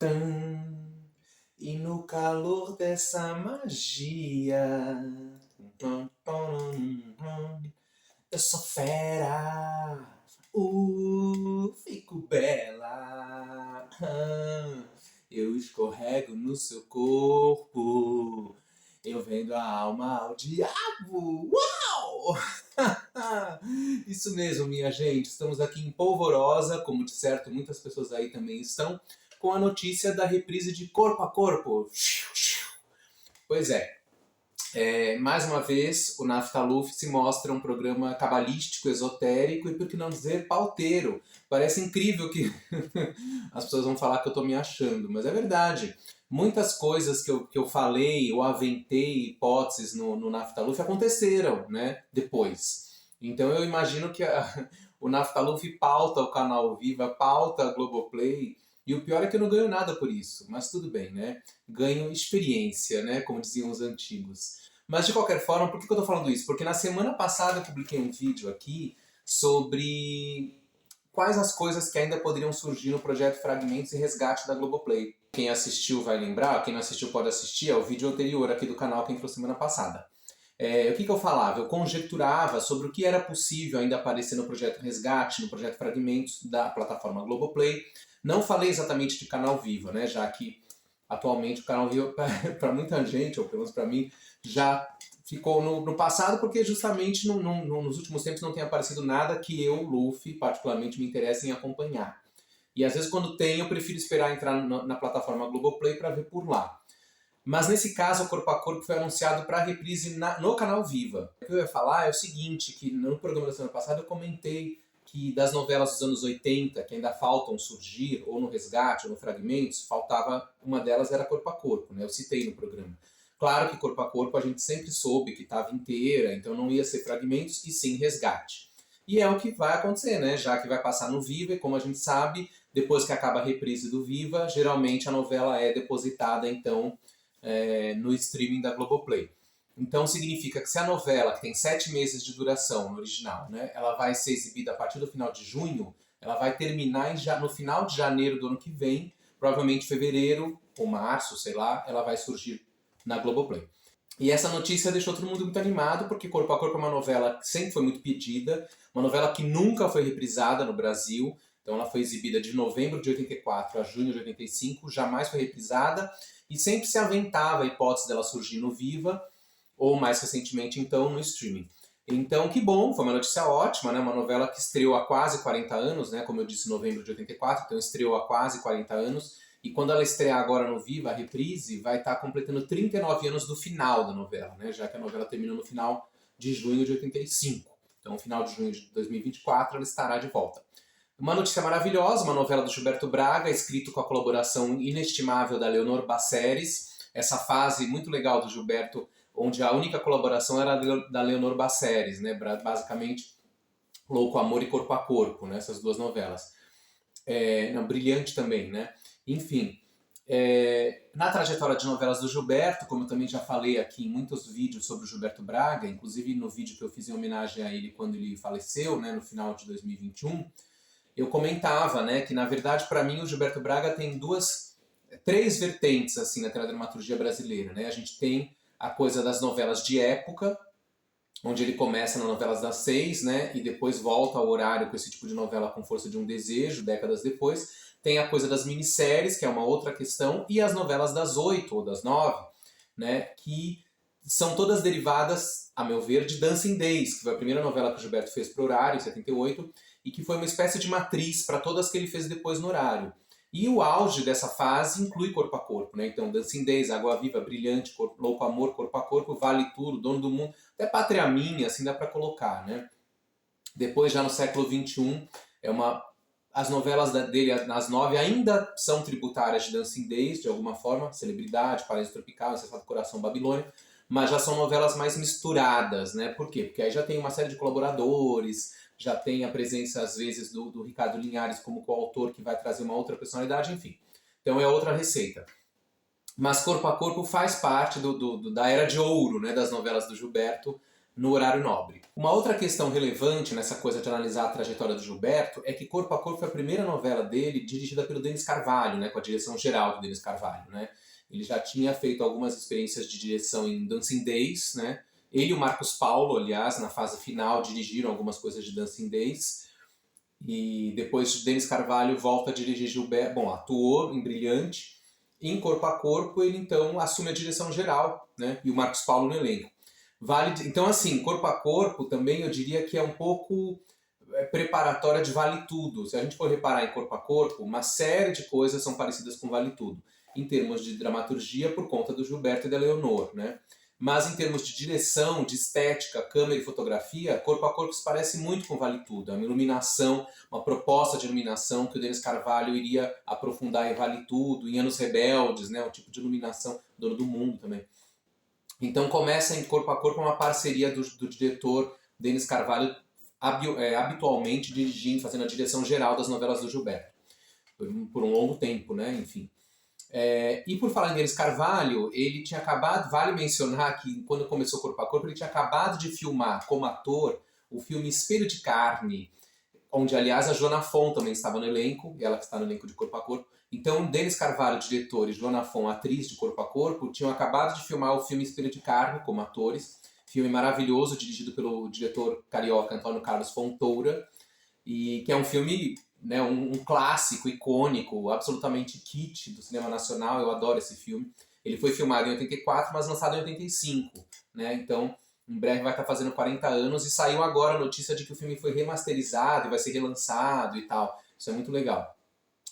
Tan. E no calor dessa magia, eu sou fera, fico bela, eu escorrego no seu corpo, eu vendo a alma ao diabo, uau! Isso mesmo, minha gente, estamos aqui em Polvorosa, como de certo muitas pessoas aí também estão, com a notícia da reprise de Corpo a Corpo. Pois é, mais uma vez, o Naftaluf se mostra um programa cabalístico, esotérico e, por que não dizer, pauteiro. Parece incrível que as pessoas vão falar que eu estou me achando, mas é verdade. Muitas coisas que eu falei ou aventei hipóteses no Naftaluf aconteceram, né, depois. Então eu imagino que o Naftaluf pauta o canal Viva, pauta a Globoplay, e o pior é que eu não ganho nada por isso, mas tudo bem, né? Ganho experiência, né? Como diziam os antigos. Mas de qualquer forma, por que eu estou falando isso? Porque na semana passada eu publiquei um vídeo aqui sobre quais as coisas que ainda poderiam surgir no projeto Fragmentos e Resgate da Globoplay. Quem assistiu vai lembrar, quem não assistiu pode assistir, é o vídeo anterior aqui do canal que entrou semana passada. O que eu falava? Eu conjecturava sobre o que era possível ainda aparecer no projeto Resgate, no projeto Fragmentos da plataforma Globoplay. Não falei exatamente de Canal Viva, né? Já que atualmente o Canal Viva, para muita gente, ou pelo menos para mim, já ficou no passado, porque justamente nos últimos tempos não tem aparecido nada que eu, Luffy, particularmente me interesse em acompanhar. E às vezes quando tem, eu prefiro esperar entrar na plataforma Globoplay para ver por lá. Mas nesse caso, o Corpo a Corpo foi anunciado para reprise no canal Viva. O que eu ia falar é o seguinte, que no programa da semana passada eu comentei que das novelas dos anos 80, que ainda faltam surgir, ou no Resgate, ou no Fragmentos, faltava, uma delas era Corpo a Corpo, né? Eu citei no programa. Claro que Corpo a Corpo a gente sempre soube que estava inteira, então não ia ser Fragmentos, e sim Resgate. E é o que vai acontecer, né? Já que vai passar no Viva, e como a gente sabe, depois que acaba a reprise do Viva, geralmente a novela é depositada, então, no streaming da Globoplay. Então significa que se a novela, que tem 7 meses de duração no original, né, ela vai ser exibida a partir do final de junho, ela vai terminar no final de janeiro do ano que vem, provavelmente fevereiro ou março, sei lá, ela vai surgir na Globoplay. E essa notícia deixou todo mundo muito animado, porque Corpo a Corpo é uma novela que sempre foi muito pedida, uma novela que nunca foi reprisada no Brasil, então ela foi exibida de novembro de 84 a junho de 85, jamais foi reprisada, e sempre se aventava a hipótese dela surgir no Viva, ou mais recentemente, então, no streaming. Então, que bom, foi uma notícia ótima, né? Uma novela que estreou há quase 40 anos, né? Como eu disse, em novembro de 84, então estreou há quase 40 anos, e quando ela estrear agora no Viva, a reprise, vai estar completando 39 anos do final da novela, né? Já que a novela terminou no final de junho de 85. Então, no final de junho de 2024, ela estará de volta. Uma notícia maravilhosa, uma novela do Gilberto Braga, escrito com a colaboração inestimável da Leonor Basseres. Essa fase muito legal do Gilberto, onde a única colaboração era da Leonor Basseres, né? Basicamente, Louco Amor e Corpo a Corpo, né? Essas duas novelas. Brilhante também, né? Enfim, na trajetória de novelas do Gilberto, como eu também já falei aqui em muitos vídeos sobre o Gilberto Braga, inclusive no vídeo que eu fiz em homenagem a ele quando ele faleceu, né, no final de 2021, eu comentava, né, que na verdade para mim o Gilberto Braga tem três vertentes assim na dramaturgia brasileira, né? A gente tem a coisa das novelas de época, onde ele começa nas novelas das 6, né, e depois volta ao horário com esse tipo de novela com Força de um Desejo, décadas depois. Tem a coisa das minisséries, que é uma outra questão, e as novelas das 8 ou das 9, né, que são todas derivadas, a meu ver, de Dancing Days, que foi a primeira novela que o Gilberto fez para o horário, em 78, e que foi uma espécie de matriz para todas que ele fez depois no horário. E o auge dessa fase inclui Corpo a Corpo, né? Então, Dancing Days, Água Viva, Brilhante, Louco Amor, Corpo a Corpo, Vale Tudo, Dono do Mundo, até Pátria Minha, assim dá para colocar, né? Depois, já no século XXI, as novelas dele, nas 9, ainda são tributárias de Dancing Days, de alguma forma, Celebridade, Paraíso Tropical, Incessado Coração, Babilônia, mas já são novelas mais misturadas, né? Por quê? Porque aí já tem uma série de colaboradores, já tem a presença, às vezes, do Ricardo Linhares como coautor, que vai trazer uma outra personalidade, enfim. Então é outra receita. Mas Corpo a Corpo faz parte da era de ouro, né, das novelas do Gilberto no horário nobre. Uma outra questão relevante nessa coisa de analisar a trajetória do Gilberto é que Corpo a Corpo foi a primeira novela dele dirigida pelo Denis Carvalho, né, com a direção geral do Denis Carvalho, né? Ele já tinha feito algumas experiências de direção em Dancing Days, né? Ele e o Marcos Paulo, aliás, na fase final, dirigiram algumas coisas de Dancing Days. E depois Denis Carvalho volta a dirigir Gilberto, bom, atuou em Brilhante. Em Corpo a Corpo, ele então assume a direção geral, né? E o Marcos Paulo no elenco. Então, assim, Corpo a Corpo também eu diria que é um pouco preparatória de Vale Tudo. Se a gente for reparar em Corpo a Corpo, uma série de coisas são parecidas com Vale Tudo. Em termos de dramaturgia, por conta do Gilberto e da Leonor, né? Mas em termos de direção, de estética, câmera e fotografia, Corpo a Corpo se parece muito com Vale Tudo. É uma iluminação, uma proposta de iluminação que o Denis Carvalho iria aprofundar em Vale Tudo, em Anos Rebeldes, né? Um tipo de iluminação, Dono do Mundo também. Então começa em Corpo a Corpo uma parceria do diretor Denis Carvalho, habitualmente dirigindo, fazendo a direção geral das novelas do Gilberto. Por um longo tempo, né? Enfim. E por falar em Denis Carvalho, ele tinha acabado, vale mencionar que quando começou Corpo a Corpo, ele tinha acabado de filmar como ator o filme Espelho de Carne, onde aliás a Joana Fon também estava no elenco, ela que está no elenco de Corpo a Corpo. Então Denis Carvalho, diretor, e Joana Fon, atriz de Corpo a Corpo, tinham acabado de filmar o filme Espelho de Carne como atores, filme maravilhoso dirigido pelo diretor carioca Antônio Carlos Fontoura, e que é um filme, né, um clássico, icônico, absolutamente kitsch do cinema nacional. Eu adoro esse filme. Ele foi filmado em 84, mas lançado em 85. Né? Então, em breve vai estar fazendo 40 anos e saiu agora a notícia de que o filme foi remasterizado e vai ser relançado e tal. Isso é muito legal.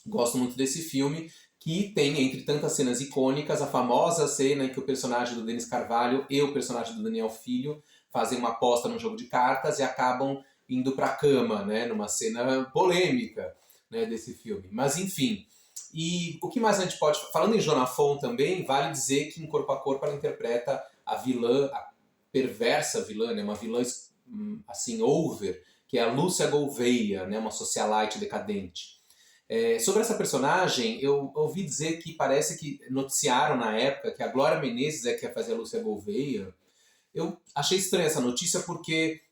Gosto muito desse filme, que tem, entre tantas cenas icônicas, a famosa cena em que o personagem do Denis Carvalho e o personagem do Daniel Filho fazem uma aposta num jogo de cartas e acabam indo para a cama, né, numa cena polêmica, né, desse filme. Mas, enfim. E o que mais a gente pode... Falando em Joana Fon também, vale dizer que em Corpo a Corpo ela interpreta a vilã, a perversa vilã, né, uma vilã assim, over, que é a Lúcia Gouveia, né, uma socialite decadente. Sobre essa personagem, eu ouvi dizer que parece que noticiaram na época que a Glória Menezes é que ia fazer a Lúcia Gouveia. Eu achei estranha essa notícia porque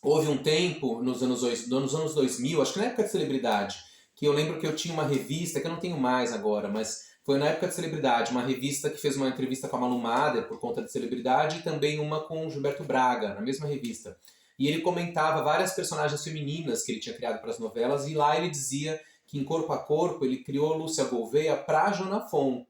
houve um tempo, nos anos 2000, acho que na época de Celebridade, que eu lembro que eu tinha uma revista, que eu não tenho mais agora, mas foi na época de Celebridade, uma revista que fez uma entrevista com a Malu Mader por conta de Celebridade e também uma com o Gilberto Braga, na mesma revista. E ele comentava várias personagens femininas que ele tinha criado para as novelas, e lá ele dizia que em Corpo a Corpo ele criou Lúcia Gouveia para Joana Fon,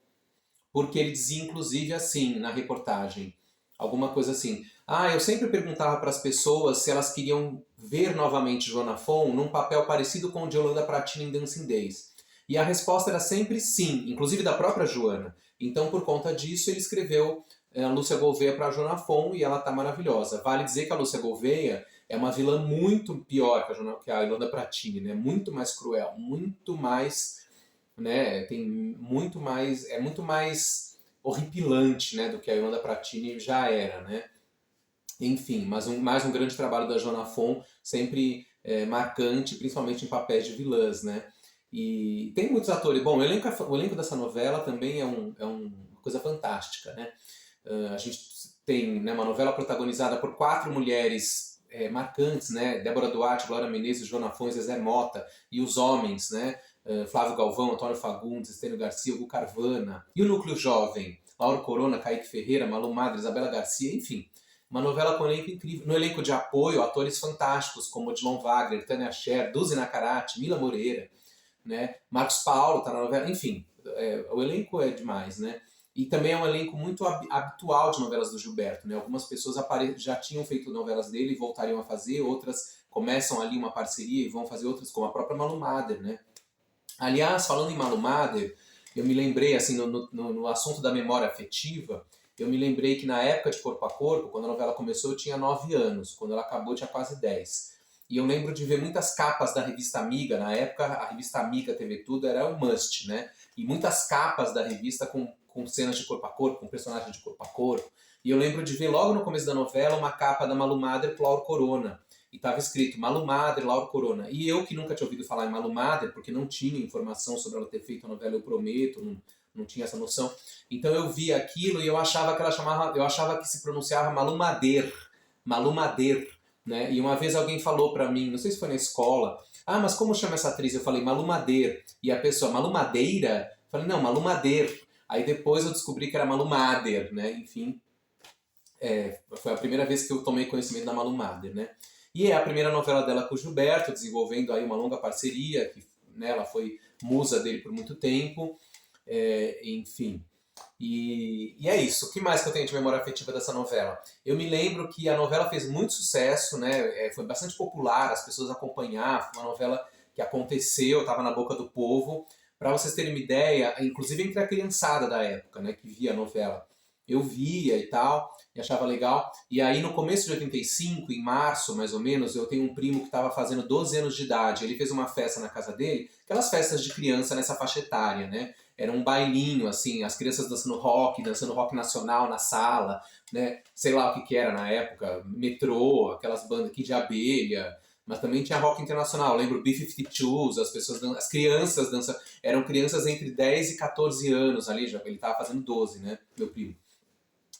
porque ele dizia inclusive assim na reportagem, alguma coisa assim: eu sempre perguntava para as pessoas se elas queriam ver novamente Joana Fon num papel parecido com o de Yolanda Pratina em Dancing Days. E a resposta era sempre sim, inclusive da própria Joana. Então, por conta disso, ele escreveu a Lúcia Gouveia para a Joana Fon e ela está maravilhosa. Vale dizer que a Lúcia Gouveia é uma vilã muito pior que a Yolanda Pratini, né? Muito mais cruel, muito mais, né? Tem muito mais, é muito mais horripilante, né, do que a Yolanda Pratini já era, né? Enfim, mais um grande trabalho da Joana Fon, sempre marcante, principalmente em papéis de vilãs, né? E tem muitos atores. Bom, o elenco dessa novela também é uma coisa fantástica, né? A gente tem, né, uma novela protagonizada por 4 mulheres marcantes, né? Débora Duarte, Glória Menezes, Joana Fon, Zezé Mota, e os homens, né? Flávio Galvão, Antônio Fagundes, Estênio Garcia, Hugo Carvana. E o núcleo jovem? Lauro Corona, Kaique Ferreira, Malu Mader, Isabela Garcia, enfim. Uma novela com um elenco incrível. No elenco de apoio, atores fantásticos como Odilon Wagner, Tânia Scher, Duzi Nacarate, Mila Moreira, né? Marcos Paulo está na novela. Enfim, o elenco é demais, né? E também é um elenco muito habitual de novelas do Gilberto, né? Algumas pessoas já tinham feito novelas dele e voltariam a fazer, outras começam ali uma parceria e vão fazer outras, como a própria Malu Mader, né? Aliás, falando em Malu Mader, eu me lembrei, assim, no assunto da memória afetiva, eu me lembrei que na época de Corpo a Corpo, quando a novela começou, eu tinha 9 anos. Quando ela acabou, eu tinha quase 10. E eu lembro de ver muitas capas da revista Amiga. Na época, a revista Amiga TV Tudo era um must, né? E muitas capas da revista com cenas de Corpo a Corpo, com personagens de Corpo a Corpo. E eu lembro de ver logo no começo da novela uma capa da Malu Mader pro Lauro Corona. E estava escrito Malu Mader, Lauro Corona. E eu, que nunca tinha ouvido falar em Malu Mader, porque não tinha informação sobre ela ter feito a novela Eu Prometo, não tinha essa noção. Então eu vi aquilo e eu achava que se pronunciava Malu Mader, Malu Mader, né? E uma vez alguém falou pra mim, não sei se foi na escola, ah, mas como chama essa atriz? Eu falei Malu Mader. E a pessoa, Malu Madeira? Eu falei, não, Malu Mader. Aí depois eu descobri que era Malu Mader, né? Enfim, foi a primeira vez que eu tomei conhecimento da Malu Mader, né? E é a primeira novela dela com o Gilberto, desenvolvendo aí uma longa parceria, que, né, ela foi musa dele por muito tempo, enfim. E é isso. O que mais que eu tenho de memória afetiva dessa novela? Eu me lembro que a novela fez muito sucesso, né? Foi bastante popular, as pessoas acompanhavam, foi uma novela que aconteceu, estava na boca do povo. Para vocês terem uma ideia, inclusive entre a criançada da época, né, que via a novela, eu via e tal, e achava legal. E aí no começo de 85, em março mais ou menos, eu tenho um primo que estava fazendo 12 anos de idade. Ele fez uma festa na casa dele, aquelas festas de criança nessa faixa etária, né? Era um bailinho, assim, as crianças dançando rock nacional na sala, né? Sei lá o que era na época, metrô, aquelas bandas aqui de abelha, mas também tinha rock internacional. Eu lembro B-52s, as crianças dançando, eram crianças entre 10 e 14 anos ali, já ele estava fazendo 12, né, meu primo.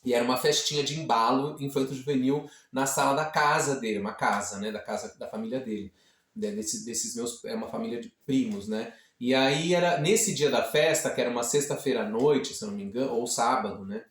E era uma festinha de embalo infanto-juvenil na sala da casa dele, uma casa, né, da casa da família dele. Desses meus, é uma família de primos, né? E aí era nesse dia da festa, que era uma sexta-feira à noite, se eu não me engano, ou sábado, né?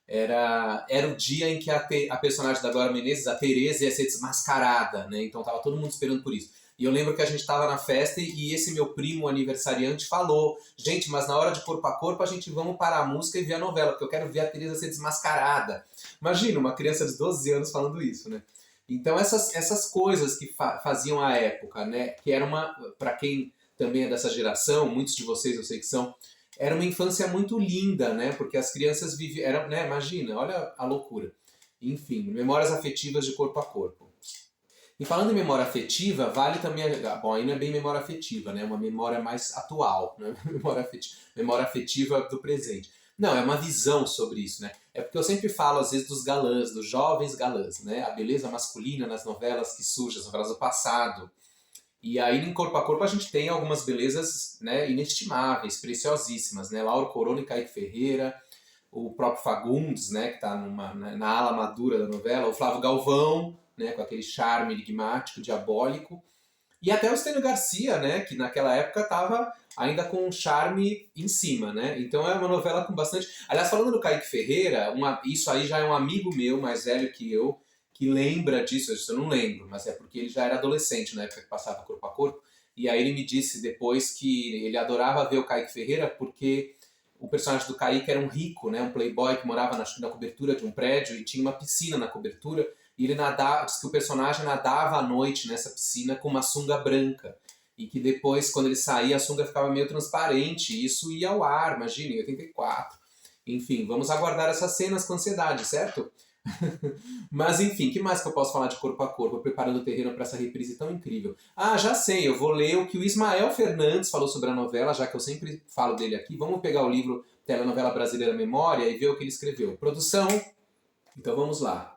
Era o dia em que a personagem da Glória Menezes, a Tereza, ia ser desmascarada, né? Então tava todo mundo esperando por isso. E eu lembro que a gente estava na festa e esse meu primo aniversariante falou: gente, mas na hora de corpo a corpo a gente vamos parar a música e ver a novela, porque eu quero ver a Tereza ser desmascarada. Imagina, uma criança de 12 anos falando isso, né? Então essas coisas que faziam a época, né? Que era uma, para quem também é dessa geração, muitos de vocês eu sei que são, era uma infância muito linda, né? Porque as crianças viviam, né? Imagina, olha a loucura. Enfim, memórias afetivas de corpo a corpo. E falando em memória afetiva, vale também. Bom, aí não é bem memória afetiva, né? É uma memória mais atual, né? Memória afetiva do presente. Não, é uma visão sobre isso, né? É porque eu sempre falo, às vezes, dos galãs, dos jovens galãs, né? A beleza masculina nas novelas que surgem, as novelas do passado. E aí, em Corpo a Corpo, a gente tem algumas belezas, né, inestimáveis, preciosíssimas, né? Lauro Corona e Kaique Ferreira, o próprio Fagundes, né, que está na ala madura da novela, o Flávio Galvão, né, com aquele charme enigmático, diabólico, e até o Estênio Garcia, né, que naquela época estava ainda com um charme em cima, né? Então é uma novela com bastante... Aliás, falando do Kaique Ferreira, isso aí já é um amigo meu, mais velho que eu, que lembra disso. Eu não lembro, mas é porque ele já era adolescente na época que passava Corpo a Corpo, e aí ele me disse depois que ele adorava ver o Kaique Ferreira porque o personagem do Kaique era um rico, né, um playboy que morava na cobertura de um prédio e tinha uma piscina na cobertura, e ele nadava, diz que o personagem nadava à noite nessa piscina com uma sunga branca. E que depois, quando ele saía, a sunga ficava meio transparente. E isso ia ao ar, imagina, em 84. Enfim, vamos aguardar essas cenas com ansiedade, certo? Mas enfim, que mais que eu posso falar de Corpo a Corpo, preparando o terreno para essa reprise tão incrível? Ah, já sei, eu vou ler o que o Ismael Fernandes falou sobre a novela, já que eu sempre falo dele aqui. Vamos pegar o livro Telenovela Brasileira Memória e ver o que ele escreveu. Produção, então vamos lá.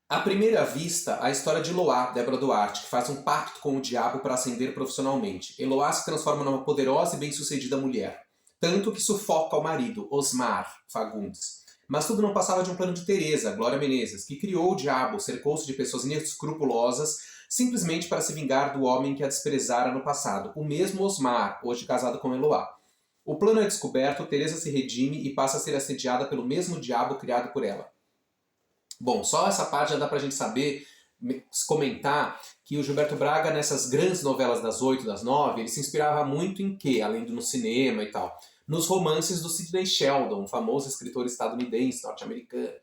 À primeira vista, a história de Eloá, Débora Duarte, que faz um pacto com o diabo para ascender profissionalmente. Eloá se transforma numa poderosa e bem-sucedida mulher. Tanto que sufoca o marido, Osmar Fagundes. Mas tudo não passava de um plano de Teresa, Glória Menezes, que criou o diabo, cercou-se de pessoas inescrupulosas, simplesmente para se vingar do homem que a desprezara no passado, o mesmo Osmar, hoje casado com Eloá. O plano é descoberto, Teresa se redime e passa a ser assediada pelo mesmo diabo criado por ela. Bom, só essa parte já dá pra gente saber, comentar, que o Gilberto Braga, nessas grandes novelas das 8, das 9, ele se inspirava muito em quê? Além do no cinema e tal. Nos romances do Sidney Sheldon, um famoso escritor estadunidense, norte-americano,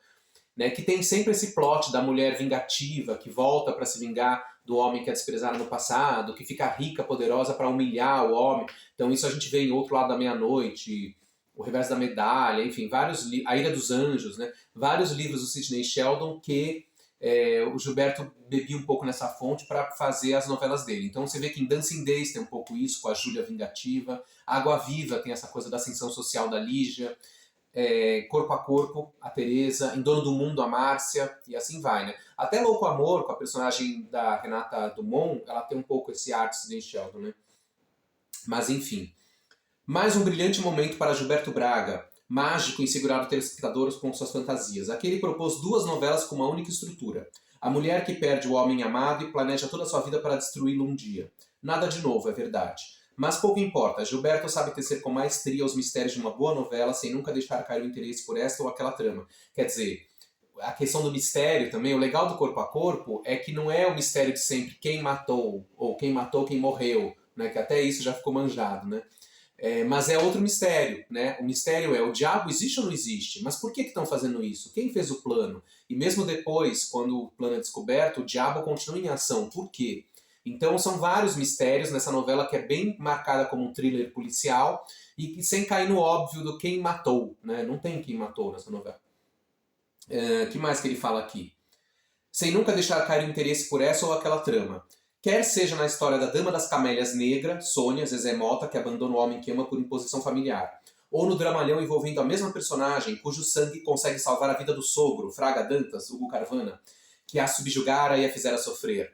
né, que tem sempre esse plot da mulher vingativa, que volta para se vingar do homem que a desprezaram no passado, que fica rica, poderosa para humilhar o homem. Então isso a gente vê em Outro Lado da Meia-Noite, O Reverso da Medalha, enfim, A Ilha dos Anjos, né? Vários livros do Sidney Sheldon que o Gilberto bebia um pouco nessa fonte para fazer as novelas dele. Então você vê que em Dancing Days tem um pouco isso, com a Júlia Vingativa, Água Viva tem essa coisa da ascensão social da Lígia, Corpo a Corpo, a Teresa, Em Dono do Mundo, a Márcia, e assim vai, né? Até Louco Amor, com a personagem da Renata Dumont, ela tem um pouco esse ar de Sidney Sheldon, né? Mas enfim. Mais um brilhante momento para Gilberto Braga. mágico em segurar o telespectador com suas fantasias. Aqui ele propôs 2 novelas com uma única estrutura. A mulher que perde o homem amado e planeja toda a sua vida para destruí-lo um dia. Nada de novo, é verdade. Mas pouco importa, Gilberto sabe tecer com maestria os mistérios de uma boa novela sem nunca deixar cair o interesse por esta ou aquela trama. Quer dizer, a questão do mistério também, o legal do Corpo a Corpo é que não é o mistério de sempre quem matou, ou quem matou quem morreu, né? Que até isso já ficou manjado, né? Mas é outro mistério, né? O mistério é, o diabo existe ou não existe? Mas por que estão fazendo isso? Quem fez o plano? E mesmo depois, quando o plano é descoberto, o diabo continua em ação. Por quê? Então são vários mistérios nessa novela que é bem marcada como um thriller policial e que sem cair no óbvio do quem matou, né? Não tem quem matou nessa novela. Que mais que ele fala aqui? Sem nunca deixar cair o interesse por essa ou aquela trama. Quer seja na história da Dama das Camélias Negra, Sônia, Zezé Mota, que abandona o homem que ama por imposição familiar. Ou no dramalhão envolvendo a mesma personagem, cujo sangue consegue salvar a vida do sogro, Fraga Dantas, Hugo Carvana, que a subjugara e a fizera sofrer.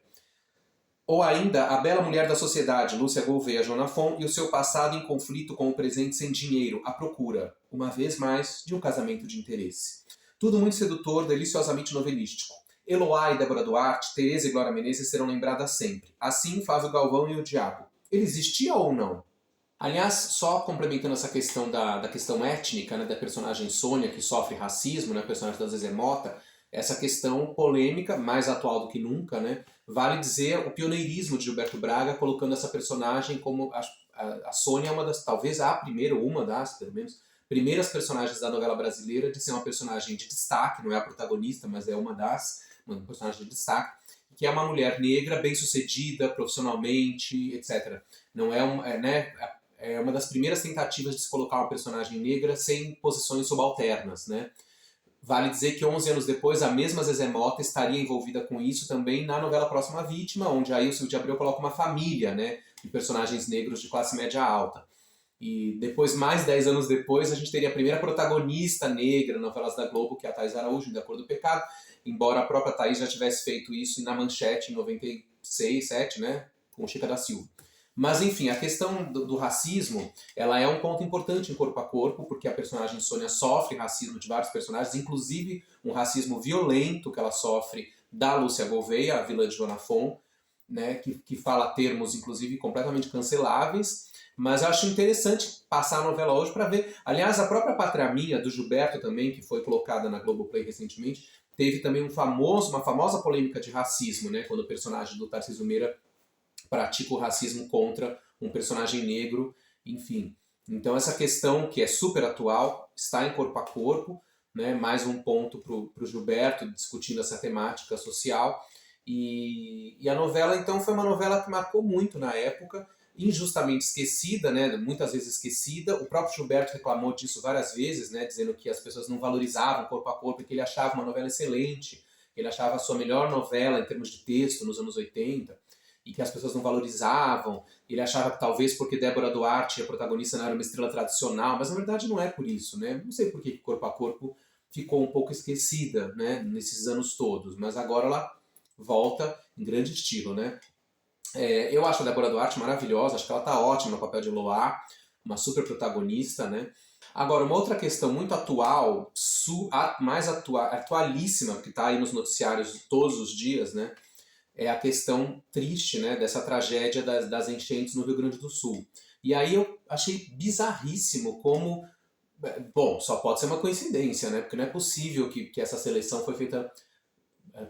Ou ainda a bela mulher da sociedade, Lúcia Gouveia Jonafon, e o seu passado em conflito com o presente sem dinheiro, à procura, uma vez mais, de um casamento de interesse. Tudo muito sedutor, deliciosamente novelístico. Eloá e Débora Duarte, Tereza e Glória Menezes serão lembradas sempre. Assim, Flávio Galvão e o Diabo. Ele existia ou não? Aliás, só complementando essa questão da questão étnica, né, da personagem Sônia, que sofre racismo, né, a personagem da Zezé Mota, essa questão polêmica, mais atual do que nunca, né, vale dizer o pioneirismo de Gilberto Braga, colocando essa personagem como... A Sônia é uma das, talvez a primeira, ou uma das, pelo menos, primeiras personagens da novela brasileira de ser uma personagem de destaque, não é a protagonista, mas é uma personagem de destaque, que é uma mulher negra, bem-sucedida profissionalmente, etc. Não é uma das primeiras tentativas de se colocar uma personagem negra sem posições subalternas, né? Vale dizer que 11 anos depois, a mesma Zezé Mota estaria envolvida com isso também na novela Próxima Vítima, onde aí o Silvio de Abreu coloca uma família, né, de personagens negros de classe média alta. E depois, mais 10 anos depois, a gente teria a primeira protagonista negra nas novelas da Globo, que é a Thaís Araújo, em Da Cor do Pecado, embora a própria Thaís já tivesse feito isso na Manchete em 96, 7, né, com Chica da Silva. Mas, enfim, a questão do racismo, ela é um ponto importante em Corpo a Corpo, porque a personagem Sônia sofre racismo de vários personagens, inclusive um racismo violento que ela sofre da Lúcia Gouveia, a vilã de Jonafon, né, que fala termos, inclusive, completamente canceláveis. Mas eu acho interessante passar a novela hoje para ver. Aliás, a própria Pátria Minha, do Gilberto também, que foi colocada na Globoplay recentemente, teve também uma famosa polêmica de racismo, né, quando o personagem do Tarcísio Meira pratica o racismo contra um personagem negro, enfim. Então essa questão, que é super atual, está em Corpo a Corpo, né, mais um ponto para o Gilberto discutindo essa temática social. E a novela, então, foi uma novela que marcou muito na época, injustamente esquecida, né, muitas vezes esquecida. O próprio Gilberto reclamou disso várias vezes, né, dizendo que as pessoas não valorizavam Corpo a Corpo, que ele achava uma novela excelente, ele achava a sua melhor novela em termos de texto nos anos 80, e que as pessoas não valorizavam. Ele achava que talvez porque Débora Duarte, a protagonista, não era uma estrela tradicional, mas na verdade não é por isso, né? Não sei por que Corpo a Corpo ficou um pouco esquecida, né, nesses anos todos, mas agora ela volta em grande estilo, né? Eu acho a Débora Duarte maravilhosa, acho que ela tá ótima no papel de Loá, uma super protagonista, né? Agora, uma outra questão muito atual, atualíssima, que está aí nos noticiários todos os dias, né? É a questão triste, né, dessa tragédia das enchentes no Rio Grande do Sul. E aí eu achei bizarríssimo como... Bom, só pode ser uma coincidência, né? Porque não é possível que essa seleção foi feita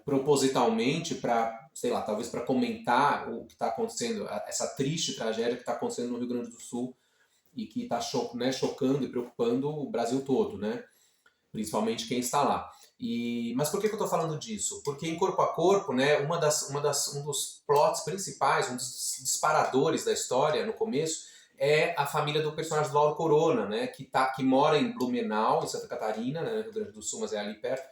propositalmente para, sei lá, talvez para comentar o que está acontecendo, essa triste tragédia que está acontecendo no Rio Grande do Sul e que está chocando e preocupando o Brasil todo, né? Principalmente quem está lá. Mas por que eu estou falando disso? Porque em Corpo a Corpo, né, um dos plots principais, um dos disparadores da história no começo, é a família do personagem do Lauro Corona, né, que mora em Blumenau, em Santa Catarina, né, no Rio Grande do Sul, mas é ali perto.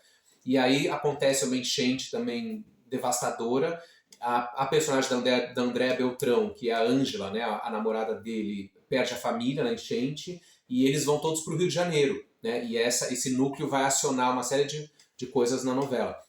E aí acontece uma enchente também devastadora. A personagem da Andréa Beltrão, que é a Ângela, né, a namorada dele, perde a família na enchente e eles vão todos para o Rio de Janeiro, né, e esse núcleo vai acionar uma série de coisas na novela.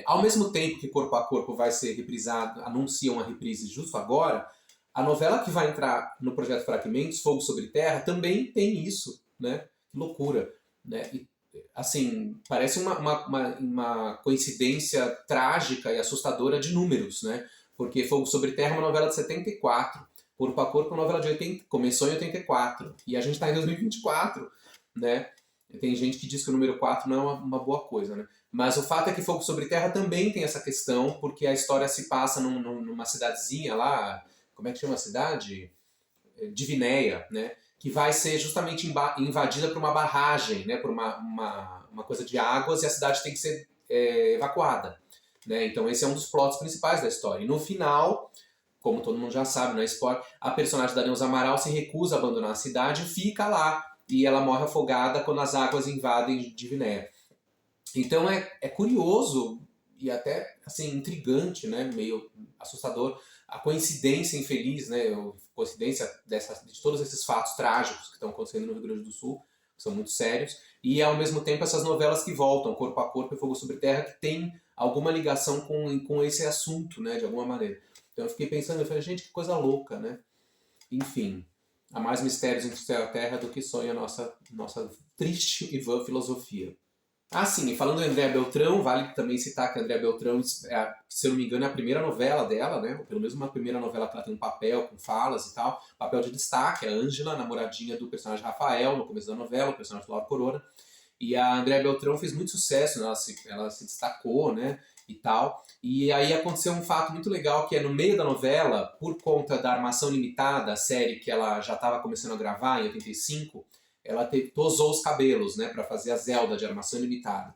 Ao mesmo tempo que Corpo a Corpo vai ser reprisado, anunciam uma reprise justo agora, a novela que vai entrar no projeto Fragmentos, Fogo sobre Terra, também tem isso, né? Que loucura, né? E, assim, parece uma coincidência trágica e assustadora de números, né? Porque Fogo Sobre Terra é uma novela de 74, Corpo a Corpo é uma novela de 80, começou em 84, e a gente está em 2024, né? Tem gente que diz que o número 4 não é uma boa coisa, né? Mas o fato é que Fogo Sobre Terra também tem essa questão, porque a história se passa numa cidadezinha lá, como é que chama a cidade? Divinéia, né? Que vai ser justamente invadida por uma barragem, né? Por uma coisa de águas, e a cidade tem que ser evacuada, né? Então esse é um dos plots principais da história. E no final, como todo mundo já sabe, na spoiler, a personagem da Neuza Amaral se recusa a abandonar a cidade e fica lá. E ela morre afogada quando as águas invadem Divinéia. Então é curioso e até assim intrigante, né, meio assustador, a coincidência infeliz, né, a coincidência de todos esses fatos trágicos que estão acontecendo no Rio Grande do Sul, que são muito sérios, e ao mesmo tempo essas novelas que voltam, Corpo a Corpo e Fogo Sobre Terra, que tem alguma ligação com esse assunto, né, de alguma maneira. Então eu fiquei pensando, eu falei, gente, que coisa louca, né? Enfim, há mais mistérios entre o céu e a terra do que sonha a nossa triste e vã filosofia. Ah, sim, e falando em Andréa Beltrão, vale também citar que a Andréa Beltrão, se eu não me engano, é a primeira novela dela, né? Ou pelo menos uma primeira novela que ela tem um papel com falas e tal, papel de destaque, a Ângela, namoradinha do personagem Rafael, no começo da novela, o personagem do Lauro Corona. E a Andréa Beltrão fez muito sucesso, né? Ela se destacou, né? E tal. E aí aconteceu um fato muito legal, que é no meio da novela, por conta da Armação Limitada, a série que ela já estava começando a gravar em 85, ela tosou os cabelos, né, para fazer a Zelda de Armação Limitada.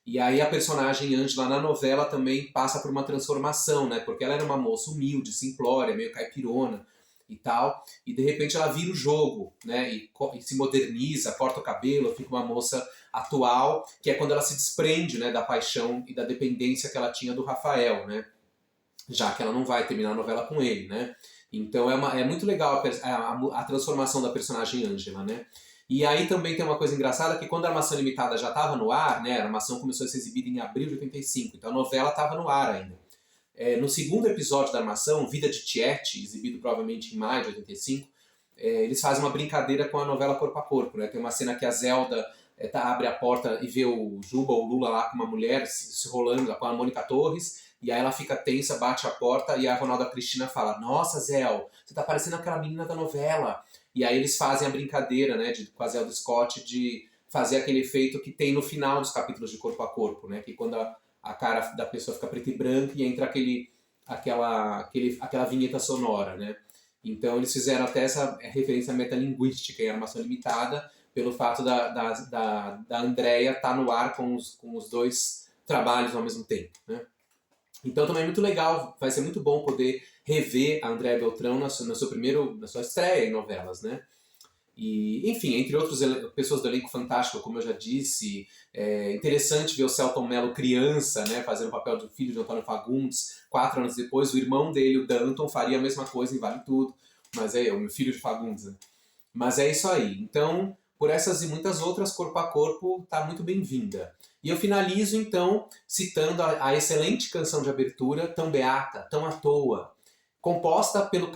E aí a personagem Ângela na novela também passa por uma transformação, né, porque ela era uma moça humilde, simplória, meio caipirona e tal, e de repente ela vira o jogo, né, e se moderniza, corta o cabelo, fica uma moça atual, que é quando ela se desprende, né, da paixão e da dependência que ela tinha do Rafael, né, já que ela não vai terminar a novela com ele, né. Então é muito legal a transformação da personagem Ângela, né. E aí também tem uma coisa engraçada, que quando a Armação Limitada já estava no ar, né, a Armação começou a ser exibida em abril de 85, então a novela estava no ar ainda. No segundo episódio da Armação, Vida de Tiete, exibido provavelmente em maio de 85, eles fazem uma brincadeira com a novela Corpo a Corpo, né? Tem uma cena que a Zelda abre a porta e vê o Juba ou Lula lá com uma mulher se rolando lá com a Mônica Torres, e aí ela fica tensa, bate a porta, e a Ronalda Cristina fala: "Nossa, Zel, você tá parecendo aquela menina da novela." E aí eles fazem a brincadeira, né, com a Zelda Scott, de fazer aquele efeito que tem no final dos capítulos de Corpo a Corpo, né? Que quando a cara da pessoa fica preta e branca e entra aquela vinheta sonora, né? Então eles fizeram até essa referência metalinguística em Armação Limitada, pelo fato da Andrea estar no ar com os dois trabalhos ao mesmo tempo, né? Então também é muito legal, vai ser muito bom poder rever a Andréa Beltrão na sua estreia em novelas, né? E, enfim, entre outras pessoas do elenco fantástico, como eu já disse, é interessante ver o Selton Mello criança, né, fazendo o papel do filho de Antônio Fagundes. 4 anos depois, o irmão dele, o Danton, faria a mesma coisa em Vale Tudo, mas o meu filho de Fagundes, né? Mas é isso aí. Então, por essas e muitas outras, Corpo a Corpo está muito bem-vinda. E eu finalizo, então, citando a excelente canção de abertura, Tão Beata, Tão à Toa, composta pelo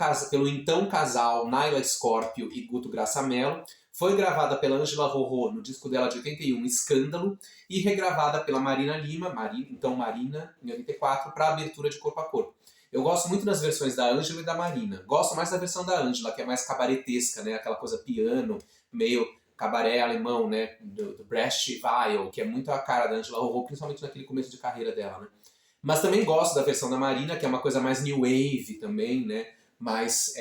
então casal Naila Scorpio e Guto Graçamelo, foi gravada pela Ângela Rorô no disco dela de 81, Escândalo, e regravada pela Marina Lima, então Marina, em 84, para a abertura de Corpo a Corpo. Eu gosto muito das versões da Ângela e da Marina. Gosto mais da versão da Ângela, que é mais cabaretesca, né? Aquela coisa piano, meio cabaré alemão, né? Do Brecht Weil, que é muito a cara da Ângela Rorô, principalmente naquele começo de carreira dela, né? Mas também gosto da versão da Marina, que é uma coisa mais new wave também, né? Mais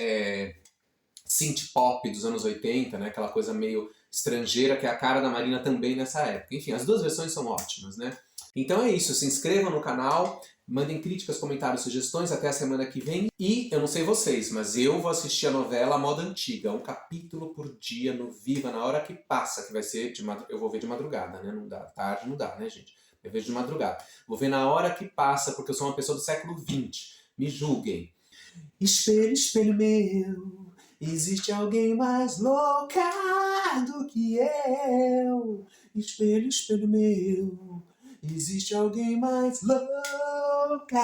synth pop dos anos 80, né? Aquela coisa meio estrangeira, que é a cara da Marina também nessa época. Enfim, as duas versões são ótimas, né? Então é isso, se inscrevam no canal, mandem críticas, comentários, sugestões, até a semana que vem. E, eu não sei vocês, mas eu vou assistir a novela à moda antiga, um capítulo por dia no Viva, na hora que passa, que vai ser eu vou ver de madrugada, né? Não dá, tarde não dá, né, gente? Eu vejo de madrugada. Vou ver na hora que passa, porque eu sou uma pessoa do século XX. Me julguem. Espelho, espelho meu, existe alguém mais louca do que eu? Espelho, espelho meu, existe alguém mais louca